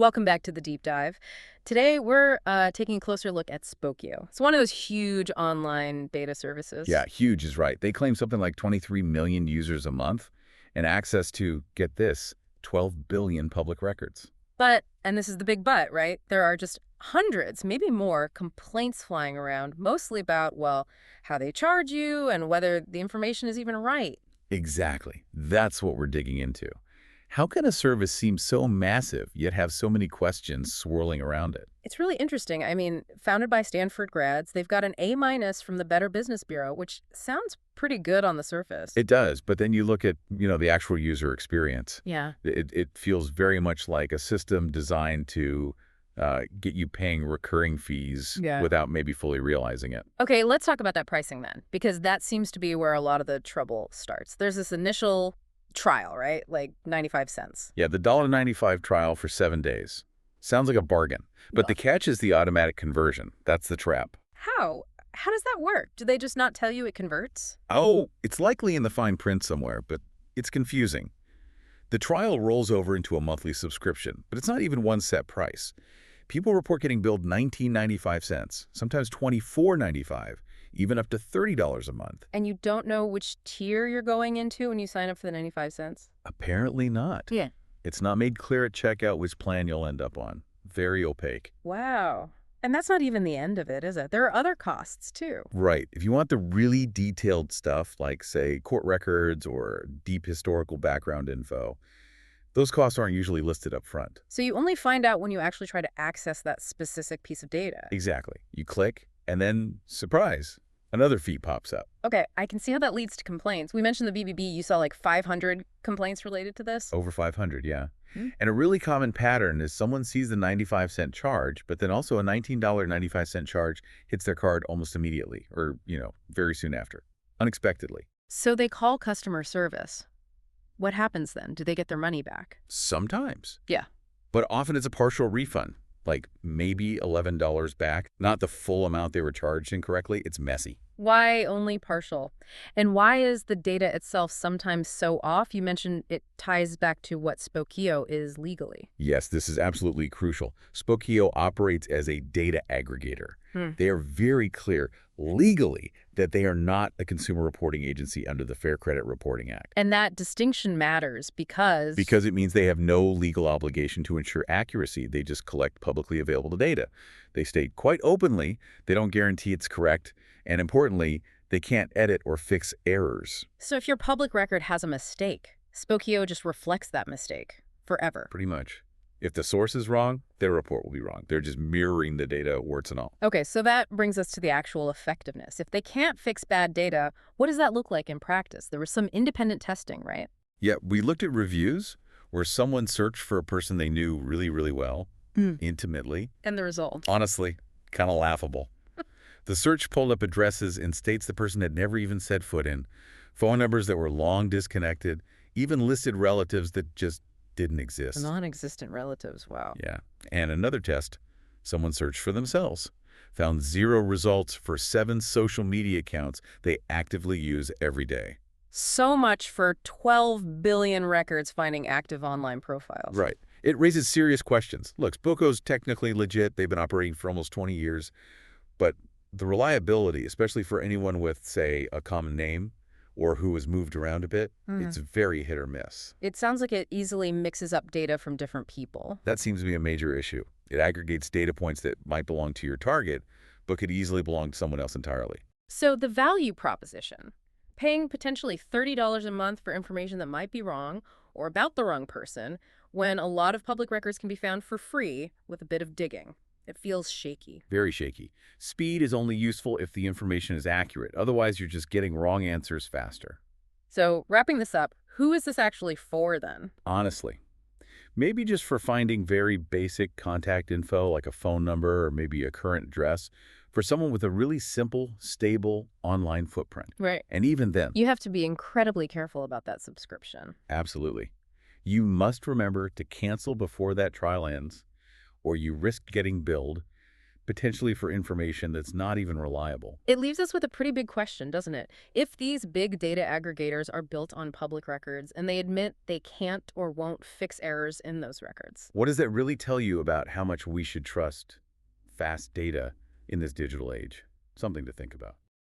Welcome back to the deep dive. Today we're taking a closer look at Spokeo. It's one of those huge online data services. Yeah, huge is right. They claim something like 23 million users a month and access to, get this, 12 billion public records. But, and this is the big but, right? There are just hundreds, maybe more, complaints flying around, mostly about, well, how they charge you and whether the information is even right. Exactly. That's what we're digging into. How can a service seem so massive yet have so many questions swirling around it? It's really interesting. I mean, founded by Stanford grads, they've got an A- from the Better Business Bureau, which sounds pretty good on the surface. It does, but then you look at, the actual user experience. Yeah. It feels very much like a system designed to get you paying recurring fees Yeah. without maybe fully realizing it. Okay, let's talk about that pricing then, because that seems to be where a lot of the trouble starts. There's this initial trial, right? Like 95 cents. Yeah, the $1.95 trial for 7 days. Sounds like a bargain. But the Ugh. catch is the automatic conversion. That's the trap. How? How does that work? Do they just not tell you it converts? Oh, it's likely in the fine print somewhere, but it's confusing. The trial rolls over into a monthly subscription, but it's not even one set price. People report getting billed $19.95, sometimes $24.95, even up to $30 a month. And you don't know which tier you're going into when you sign up for the 95 cents? Apparently not. Yeah. It's not made clear at checkout which plan you'll end up on. Very opaque. Wow. And that's not even the end of it, is it? There are other costs, too. Right. If you want the really detailed stuff, like, say, court records or deep historical background info, those costs aren't usually listed up front. So you only find out when you actually try to access that specific piece of data. Exactly. You click, and then, surprise, another fee pops up. Okay, I can see how that leads to complaints. We mentioned the BBB. You saw like 500 complaints related to this. Over 500, yeah. Hmm. And a really common pattern is someone sees the 95-cent charge, but then also a $19.95 charge hits their card almost immediately, or, very soon after, unexpectedly. So they call customer service. What happens then? Do they get their money back? Sometimes. Yeah. But often it's a partial refund, like maybe $11 back, not the full amount they were charged incorrectly. It's messy. Why only partial? And why is the data itself sometimes so off? You mentioned it ties back to what Spokeo is legally. Yes, this is absolutely crucial. Spokeo operates as a data aggregator. They are very clear legally that they are not a consumer reporting agency under the Fair Credit Reporting Act. And that distinction matters because... Because it means they have no legal obligation to ensure accuracy. They just collect publicly available data. They state quite openly they don't guarantee it's correct, and importantly, they can't edit or fix errors. So if your public record has a mistake, Spokeo just reflects that mistake forever. Pretty much. If the source is wrong, their report will be wrong. They're just mirroring the data, warts and all. Okay, so that brings us to the actual effectiveness. If they can't fix bad data, what does that look like in practice? There was some independent testing, right? Yeah, we looked at reviews where someone searched for a person they knew really, really well, intimately. And the result? Honestly, kind of laughable. The search pulled up addresses in states the person had never even set foot in, phone numbers that were long disconnected, even listed relatives that just didn't exist. Non-existent relatives, wow. Yeah. And another test, someone searched for themselves, found 0 results for 7 social media accounts they actively use every day. So much for 12 billion records finding active online profiles. Right. It raises serious questions. Look, Spokeo's technically legit. They've been operating for almost 20 years. But the reliability, especially for anyone with, say, a common name or who has moved around a bit, it's very hit or miss. It sounds like it easily mixes up data from different people. That seems to be a major issue. It aggregates data points that might belong to your target, but could easily belong to someone else entirely. So the value proposition, paying potentially $30 a month for information that might be wrong or about the wrong person, when a lot of public records can be found for free with a bit of digging. It feels shaky. Very shaky. Speed is only useful if the information is accurate. Otherwise, you're just getting wrong answers faster. So wrapping this up, who is this actually for then? Honestly. Maybe just for finding very basic contact info, like a phone number or maybe a current address, for someone with a really simple, stable online footprint. Right. And even then, You have to be incredibly careful about that subscription. absolutely. You must remember to cancel before that trial ends, or you risk getting billed potentially for information that's not even reliable. It leaves us with a pretty big question, doesn't it? If these big data aggregators are built on public records and they admit they can't or won't fix errors in those records, What does that really tell you about how much we should trust fast data in this digital age? Something to think about.